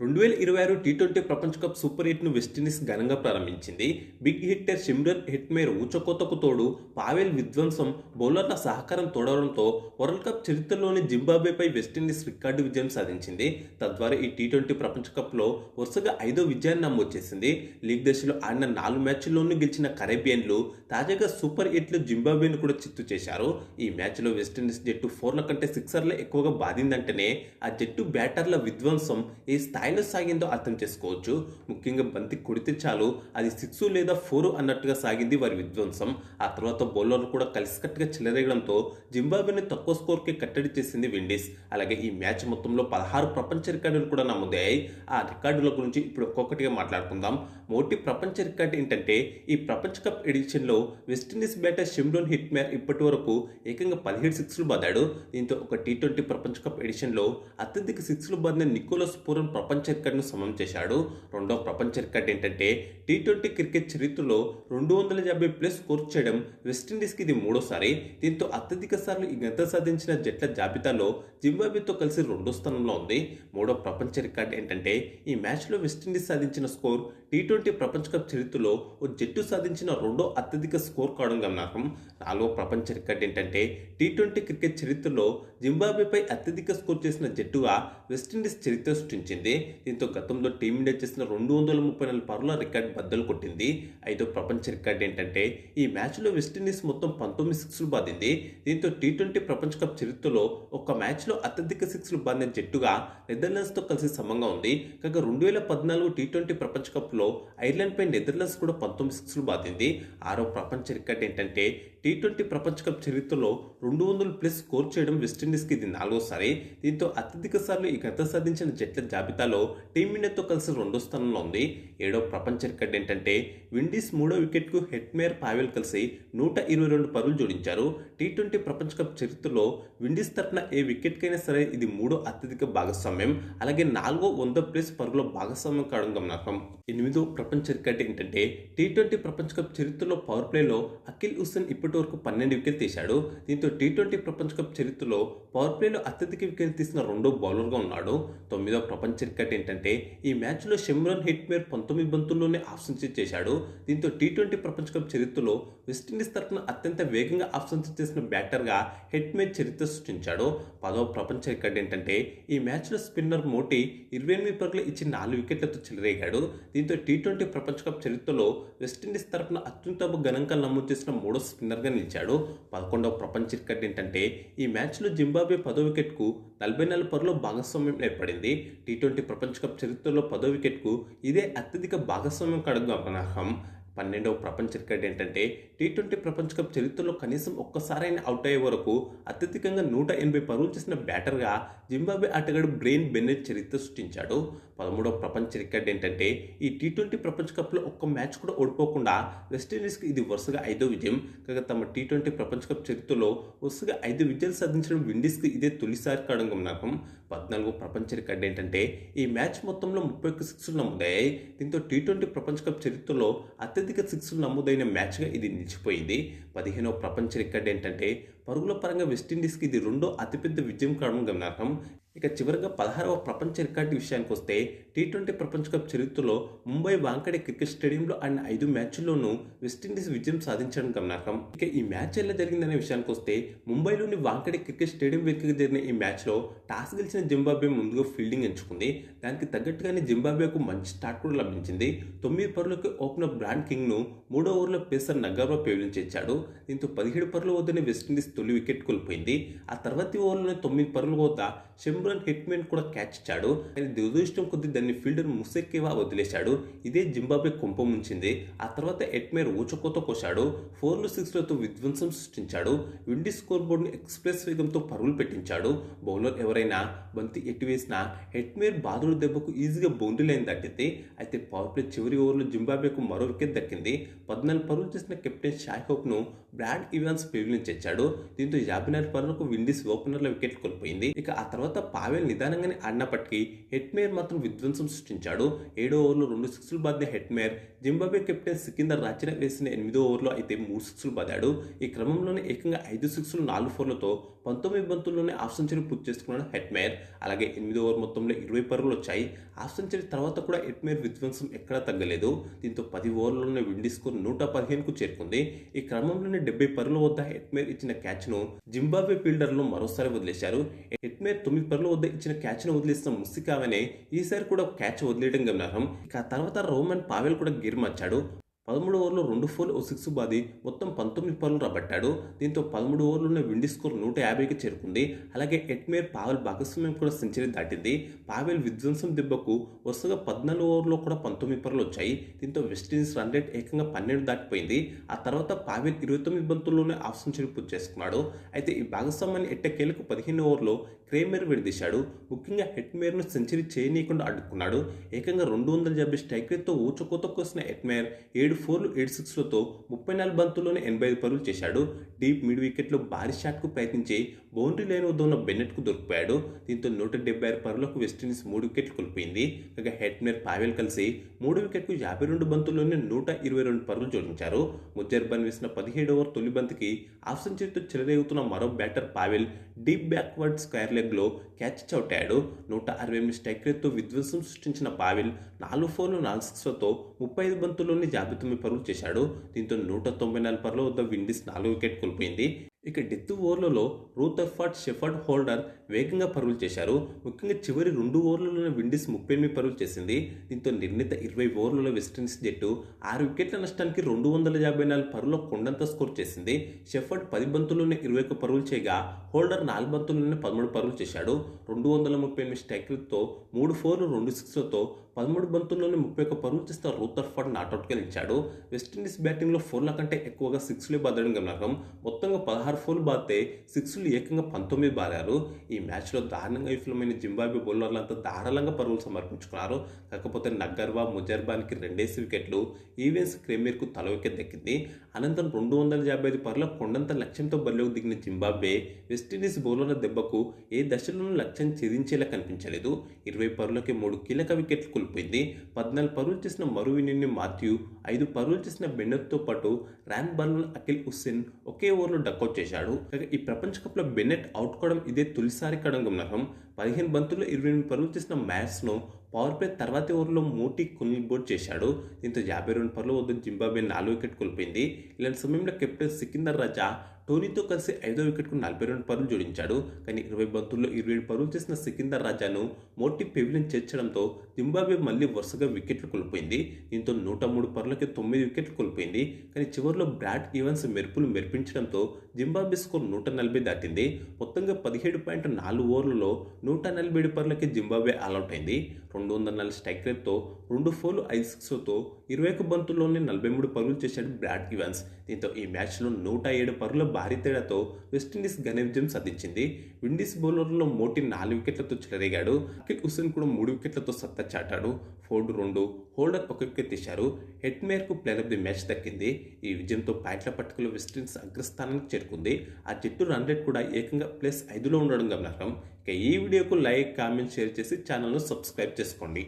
2026 T20 ప్రపంచ cup super 8ను West Indies ఘనంగా ప్రారంభించింది. బిగ్ హిట్టర్ షిమ్రన్ హిట్మేర్ ఊచకోతకు తోడు పావెల్ విధ్వంసం, బౌలర్ల సహకారం తోడవడంతో వరల్డ్ కప్ చరిత్రలోని జింబాబ్వేపై వెస్టిండీస్ రికార్డు విజయం సాధించింది. తద్వారా ఈ టీ20 ప్రపంచ కప్లో వరుసగా 5వ విజయాన్ని నమోదు చేసింది. లీగ్ దశలో ఆడిన 4 మ్యాచ్ల్లోనూ గెలిచిన కరేబియన్లు తాజాగా సూపర్ 8లో జింబాబ్వేను కూడా చిత్తు చేశారు. ఈ మ్యాచ్లో వెస్టిండీస్ జట్టు 4ల కంటే 6ర్లే ఎక్కువగా బాదిందంటేనే ఆ జట్టు బ్యాటర్ల విధ్వంసం ఏ స్థాయిలో సాగిందో అర్థం చేసుకోవచ్చు. ముఖ్యంగా బంతి కొడితే చాలు అది 6 లేదా 4 అన్నట్టుగా సాగింది వారి విధ్వంసం. ఆ తర్వాత బౌలర్లు కూడా కలిసికట్టుగా చెలరేగడంతో జింబాబ్వేని తక్కువ స్కోర్కి కట్టడి చేసింది విండీస్. అలాగే ఈ మ్యాచ్ మొత్తంలో 16 ప్రపంచ రికార్డులు కూడా నమోదయ్యాయి. ఆ రికార్డుల గురించి ఇప్పుడు ఒక్కొక్కటిగా మాట్లాడుకుందాం. మొదటి ప్రపంచ రికార్డు ఏంటంటే ఈ ప్రపంచ కప్ ఎడిషన్లో వెస్టిండీస్ బ్యాటర్ షిమ్రోన్ హిట్మేర్ ఇప్పటి వరకు ఏకంగా 17 సిక్స్లు బాదాడు. దీంతో ఒక టీ20 ప్రపంచ కప్ ఎడిషన్లో అత్యధిక సిక్స్లు బాదిన నికోలస్ పూరన్ ప్రపంచ రికార్డును సమం చేశాడు. రెండో ప్రపంచ రికార్డు ఏంటంటే టీ20 క్రికెట్ చరిత్రలో 250+ స్కోర్ చేయడం వెస్టిండీస్కి ఇది మూడోసారి. దీంతో అత్యధిక సార్లు ఈ ఘనత సాధించిన జట్ల జాబితాలో జింబాబ్వేతో కలిసి రెండో స్థానంలో ఉంది. మూడో ప్రపంచ రికార్డు ఏంటంటే ఈ మ్యాచ్లో వెస్టిండీస్ సాధించిన స్కోర్ టీ20 ప్రపంచ కప్ చరిత్రలో ఓ జట్టు సాధించిన రెండో అత్యధిక స్కోర్ కావడం గమనార్హం. నాలుగో ప్రపంచ రికార్డు ఏంటంటే టీ20 క్రికెట్ చరిత్రలో జింబాబ్వేపై అత్యధిక స్కోర్ చేసిన జట్టుగా వెస్టిండీస్ చరిత్ర సృష్టించింది. దీంతో గతంలో టీమిండియా చేసిన 234 పరుగుల రికార్డు బద్దలు కొట్టింది. ఐదో ప్రపంచ రికార్డు ఏంటంటే ఈ మ్యాచ్లో వెస్టిండీస్ మొత్తం 19 సిక్స్లు బాదింది. దీంతో టీ20 ప్రపంచ కప్ చరిత్రలో ఒక్క మ్యాచ్లో అత్యధిక సిక్స్లు బాదిన జట్టుగా నెదర్లాండ్స్తో కలిసి సమంగా ఉంది. కాగా 2014 టీ20 ప్రపంచ కప్లో ఐర్లాండ్పై నెదర్లాండ్స్ కూడా 19 సిక్స్లు బాదింది. ఆరో ప్రపంచ రికార్డు ఏంటంటే టీ20 ప్రపంచ కప్ చరిత్రలో 200+ స్కోర్ చేయడం వెస్టిండీస్కి ఇది నాలుగోసారి. దీంతో అత్యధిక సార్లు ఈ ఘనత సాధించిన జట్ల జాబితాలో టీమిండియాతో కలిసి రెండో స్థానంలో ఉంది. ఏడో ప్రపంచ రికార్డు ఏంటంటే విండీస్ మూడో వికెట్కు హెట్మేర్, పావెల్ కలిసి 122 పరుగులు జోడించారు. టీ20 ప్రపంచ కప్ చరిత్రలో విండీస్ తరఫున ఏ వికెట్కైనా సరే ఇది మూడో అత్యధిక భాగస్వామ్యం. అలాగే నాలుగో 100+ పరుగుల భాగస్వామ్యం కావడం గమనార్హం. ఎనిమిదో ప్రపంచ రికార్డు ఏంటంటే టీ20 ప్రపంచ కప్ చరిత్రలో పవర్ ప్లేలో అఖిల్ హుస్సేన్ ఇప్పటి వరకు 12 వికెట్లు తీశాడు. దీంతో టీ20 ప్రపంచ కప్ చరిత్రలో పవర్ ప్లేలో అత్యధిక వికెట్లు తీసిన రెండో బౌలర్గా ఉన్నాడు. తొమ్మిదో ప్రపంచ రికార్డు ఏంటంటే ఈ మ్యాచ్లో షిమ్రాన్ హిట్మేర్ 19 బంతుల్లోనే హాఫ్ సెంచరీ చేశాడు. దీంతో టీ20 ప్రపంచ కప్ చరిత్రలో వెస్టిండీస్ తరఫున అత్యంత వేగంగా హాఫ్ సెంచరీ చేసిన బ్యాటర్గా హెట్మేర్ చరిత్ర సృష్టించాడు. పదవ ప్రపంచ రికార్డు ఏంటంటే ఈ మ్యాచ్లో స్పిన్నర్ మోటీ 28 పరుగులు ఇచ్చి 4 వికెట్లతో చెలరేగాడు. దీంతో టీ20 ప్రపంచ కప్ చరిత్రలో వెస్టిండీస్ తరఫున అత్యుత్తమ గణాంకాలు నమోదు చేసిన మూడో స్పిన్నర్గా నిలిచాడు. 11వ ప్రపంచ రికార్డు ఏంటంటే ఈ మ్యాచ్లో జింబాబ్వే 10వ వికెట్కు 44 పరుగుల భాగస్వామ్యం ఏర్పడింది. టీ20 ప్రపంచ కప్ చరిత్రలో 10వ వికెట్కు ఇదే అత్యధిక భాగస్వామ్యం కావడం గమనార్హం. 12వ ప్రపంచ రికార్డు ఏంటంటే టీ20 ప్రపంచ కప్ చరిత్రలో కనీసం ఒక్కసారైనా అవుట్ అయ్యే వరకు అత్యధికంగా 180 పరుగులు చేసిన బ్యాటర్గా జింబాబ్వే ఆటగాడు బ్రెయిన్ బెన్నెట్ చరిత్ర సృష్టించాడు. 13వ ప్రపంచ రికార్డు ఏంటంటే ఈ టీ20 ప్రపంచ కప్లో ఒక్క మ్యాచ్ కూడా ఓడిపోకుండా వెస్టిండీస్కి ఇది వరుసగా 5వ విజయం. కాగా తమ టీ20 ప్రపంచ కప్ చరిత్రలో వరుసగా 5 విజయాలు సాధించడం విండీస్కి ఇదే తొలిసారి కావడం గమనార్హం. 14వ ప్రపంచ రికార్డు ఏంటంటే ఈ మ్యాచ్ మొత్తంలో 31 సిక్స్లు నమోదయ్యాయి. దీంతో టీ20 ప్రపంచ కప్ చరిత్రలో అత్యధిక సిక్స్లు నమోదైన మ్యాచ్గా ఇది నిలిచిపోయింది. 15వ ప్రపంచ రికార్డు ఏంటంటే పరుగుల పరంగా వెస్టిండీస్కి ఇది రెండో అతిపెద్ద విజయం కావడం గమనార్హం. ఇక చివరిగా 16వ ప్రపంచ రికార్డు విషయానికి వస్తే టీ20 ప్రపంచ కప్ చరిత్రలో ముంబై వాంఖడే క్రికెట్ స్టేడియంలో ఆడిన 5 మ్యాచ్ల్లోనూ వెస్టిండీస్ విజయం సాధించడం గమనార్హం. ఇక ఈ మ్యాచ్ ఎలా జరిగిందనే విషయానికి వస్తే ముంబైలోని వాంఖడే క్రికెట్ స్టేడియం వేదికగా జరిగిన ఈ మ్యాచ్లో టాస్ గెలిచిన జింబాబ్వే ముందుగా ఫీల్డింగ్ ఎంచుకుంది. దానికి తగ్గట్టుగానే జింబాబ్వేకు మంచి స్టార్ట్ కూడా లభించింది. 9 పరుగులకు ఓపెనర్ బ్రాండ్ కింగ్ను 3వ ఓవర్లో పేసర్ నగార్వ పేవించేచ్చాడు. దీంతో 17 పరుగుల వద్దనే వెస్టిండీస్ తొలి వికెట్ కోల్పోయింది. ఆ తర్వాతి ఓవర్లోనే 9 పరుగుల వద్ద షిమ్రాన్ హిట్మేర్ కూడా క్యాచ్ ఇచ్చాడు. కానీ దురదృష్టం కొద్దీ దాన్ని ఫీల్డర్ ముసెక్కేవా వదిలేశాడు. ఇదే జింబాబ్వే కొంప ముంచింది. ఆ తర్వాత హెట్మేర్ ఊచకోత కోశాడు. 4లు 6లతో విధ్వంసం సృష్టించాడు. విండీస్ స్కోర్ బోర్డును ఎక్స్ప్రెస్ వేగంతో పరుగులు పెట్టించాడు. బౌలర్ ఎవరైనా బంతి ఎట్టివేసినా హెట్మేర్ బాదుడు దెబ్బకు ఈజీగా బౌండరీ లైన్ దాటింది. అయితే పవర్ ప్లే చివరి ఓవర్లో జింబాబ్వేకు మరో వికెట్ దక్కింది. 14 పరుగులు చేసిన కెప్టెన్ షాయ్ హోప్ను బ్రాడ్ ఈవాన్స్ పేవిలించాడు. దీంతో 54 పరుగులకు విండీస్ ఓపెనర్ల వికెట్ కోల్పోయింది. ఇక ఆ తర్వాత పావెల్ నిదానంగానే ఆడినప్పటికీ హెట్మేర్ మాత్రం విధ్వంసం సృష్టించాడు. 7వ ఓవర్లో 2 సిక్స్లు బాదిన హెట్మేర్ జింబాబ్వే కెప్టెన్ సికిందర్ రాచన వేసిన 8వ ఓవర్లో అయితే 3 సిక్స్లు బాదాడు. ఈ క్రమంలోనే ఏకంగా 5 సిక్స్లు 4 4లతో 19 బంతుల్లోనే హాఫ్ సెంచరీ పూర్తి చేసుకున్నాడు హెట్మేర్. అలాగే 8వ ఓవర్ మొత్తంలో 20 పరుగులు వచ్చాయి. హాఫ్ సెంచరీ తర్వాత కూడా హెట్మేర్ విధ్వంసం ఎక్కడా తగ్గలేదు. దీంతో 10 ఓవర్లలోనే విండీస్ స్కోర్ 115కు చేరుకుంది. ఈ క్రమంలోనే 70 పరుగుల వద్ద హెట్మేర్ ఇచ్చిన క్యాచ్ను జింబాబ్వే ఫీల్డర్లు మరోసారి వదిలేశారు. హెట్మేర్ 9 పరుగుల వద్ద ఇచ్చిన క్యాచ్ను వదిలేసిన ముసికావనే ఈసారి కూడా క్యాచ్ వదిలేయడం గమనార్హం. ఇక తర్వాత రోమన్ పావెల్ కూడా గేర్ మార్చాడు. 13 ఓవర్లో 2 4 ఓ 6 బాది మొత్తం 19 పరుగులు రాబట్టాడు. దీంతో 13 ఓవర్లోనే విండీస్ స్కోర్ 150కి చేరుకుంది. అలాగే హెట్మేర్ పావెల్ భాగస్వామ్యం కూడా సెంచరీ దాటింది. పావెల్ విధ్వంసం దెబ్బకు వరుసగా 14 ఓవర్లో కూడా 19 పరుగులు వచ్చాయి. దీంతో వెస్టిండీస్ రన్ రేట్ ఏకంగా 12 దాటిపోయింది. ఆ తర్వాత పావెల్ 29 బంతుల్లోనే హాఫ్ సెంచరీ పూర్తి చేసుకున్నాడు. అయితే ఈ భాగస్వామ్యాన్ని ఎట్టకేలకు 15 ఓవర్లో క్రేమర్ విడదీశాడు. ముఖ్యంగా హెట్మేర్ను సెంచరీ చేయనీయకుండా అడ్డుకున్నాడు. ఏకంగా 250 స్ట్రైక్ రేట్తో ఊచకోతకు వస్తున్న హెట్మేర్ 7 4లు 7 6లతో 34 బంతుల్లోనే 85 పరుగులు చేశాడు. డీప్ మిడ్ వికెట్లో భారీ షాట్కు ప్రయత్నించి బౌండరీ లైన్ వద్ద ఉన్న బెన్నెట్కు దొరికిపోయాడు. దీంతో 176 పరుగులకు వెస్టిండీస్ 3 వికెట్లు కోల్పోయింది. ఇక హెట్మేర్ పావెల్ కలిసి 3 వికెట్కు 52 బంతుల్లోనే 122 పరుగులు జోడించారు. ముజర్బన్ వేసిన 17వ ఓవర్ తొలి బంతికి హాఫ్ సెంచరీతో చెలరేగుతున్న మరో batter Powell deep backward square లెగ్లో క్యాచ్ చౌటాడు. 168 స్ట్రైక్ రేట్తో విధ్వంసం సృష్టించిన పావెల్ 4 4లు 4 6లతో 35 బంతుల్లోనే 59 పరుగులు చేశాడు. దీంతో 194 పరుగుల వద్ద విండీస్ 4 వికెట్ కోల్పోయింది. ఇక డెత్ ఓవర్లలో రూథర్ఫర్డ్, షెఫర్డ్, హోల్డర్ వేగంగా పరుగులు చేశారు. ముఖ్యంగా చివరి 2 ఓవర్లలోనే విండీస్ 38 పరుగులు చేసింది. దీంతో నిర్ణీత 20 ఓవర్లలో వెస్టిండీస్ జట్టు 6 వికెట్ల నష్టానికి 254 పరుగుల కొండంత స్కోర్ చేసింది. షెఫర్డ్ 10 బంతుల్లోనే 21 పరుగులు చేయగా హోల్డర్ 4 బంతుల్లోనే 13 పరుగులు చేశాడు. 238 స్ట్రైక్ రేట్తో 3 4లు 2 6లతో 13 బంతుల్లోనే 31 పరుగులు చేసిన రూథర్ఫర్డ్ నాట్అవుట్గా నిలిచాడు. వెస్టిండీస్ బ్యాటింగ్లో 4ల కంటే ఎక్కువగా 6లే బాదడం గమనార్హం. మొత్తంగా 16 4లు బాతే 6లు ఏకంగా 19 బారారు. ఈ మ్యాచ్లో దారుణంగా విఫలమైన జింబాబ్వే బౌలర్లంతా ధారాళంగా పరుగులు సమర్పించుకున్నారు. కాకపోతే నగ్గర్వా, ముజర్బాన్కి 2 వికెట్లు, ఈవెన్స్, క్రెమీర్కు తల వికెట్ దక్కింది. అనంతరం 255 పరుగుల కొండంత లక్ష్యంతో బరిలోకి దిగిన జింబాబ్వే వెస్టిండీస్ బౌలర్ల దెబ్బకు ఏ దశలోనూ లక్ష్యం ఛేదించేలా కనిపించలేదు. 20 పరుగులకి 3 కీలక వికెట్లు కోల్పోయింది. 14 పరుగులు చేసిన మరువినిని మాథ్యూ, 5 పరుగులు చేసిన బెన్నెట్తో పాటు ర్యాన్ బౌలర్ అఖిల్ హుస్సేన్ ఒకే ఓవర్లో డకౌట్ చేశాడు. ఈ ప్రపంచ కప్లో బెన్నెట్ అవుట్ కావడం ఇదే తొలిసారి కావడం గమనార్హం. 15 బంతుల్లో 28 పరుగులు చేసిన మ్యాచ్ను పవర్ ప్లే తర్వాతి ఓవర్లో మోటీ కొనిబోర్డ్ చేశాడు. దీంతో 52 పరుగుల వద్ద జింబాబ్వే 4 వికెట్ కోల్పోయింది. ఇలాంటి సమయంలో కెప్టెన్ సికిందర్ రాజా టోనీతో కలిసి 5వ వికెట్కు 42 పరుగులు జోడించాడు. కానీ 20 బంతుల్లో 27 పరుగులు చేసిన సికిందర్ రాజాను మోటీ పెవిలియన్ చేర్చడంతో జింబాబ్వే మళ్లీ వరుసగా వికెట్లు కోల్పోయింది. దీంతో 103 పరుగులకి 9 వికెట్లు కోల్పోయింది. కానీ చివరిలో బ్రాడ్ ఈవెన్స్ మెరుపులు మెరిపించడంతో జింబాబ్వే స్కోర్ 140 దాటింది. మొత్తంగా 17.4 ఓవర్లలో 147 పరుగులకి జింబాబ్వే ఆల్అౌట్ అయింది. 204 స్ట్రైక్ రేట్తో 2 4లు 5 6లతో 21 బంతుల్లోనే 43 పరుగులు చేశాడు బ్రాడ్ ఈవెన్స్. దీంతో ఈ మ్యాచ్లో 107 పరుగుల భారీ తేడాతో వెస్టిండీస్ ఘన విజయం సాధించింది. విండీస్ బౌలర్లలో మోటీ 4 వికెట్లతో చెలరేగాడు. అఖిల్ హుస్సేన్ కూడా 3 వికెట్లతో సత్తా చాటాడు. ఫోర్డ్ 2, హోల్డర్ 1 వికెట్ తీశారు. హెట్మేర్కు ప్లేయర్ ఆఫ్ ది మ్యాచ్ దక్కింది. ఈ విజయంతో పాయింట్ల పట్టికలో వెస్టిండీస్ అగ్రస్థానానికి చేరుకుంది. ఆ జట్టు రన్ రేట్ కూడా ఏకంగా +5లో ఉండడం గమనార్హం. ఇక ఈ వీడియోకు లైక్, కామెంట్, షేర్ చేసి ఛానల్ను సబ్స్క్రైబ్ చేసుకోండి.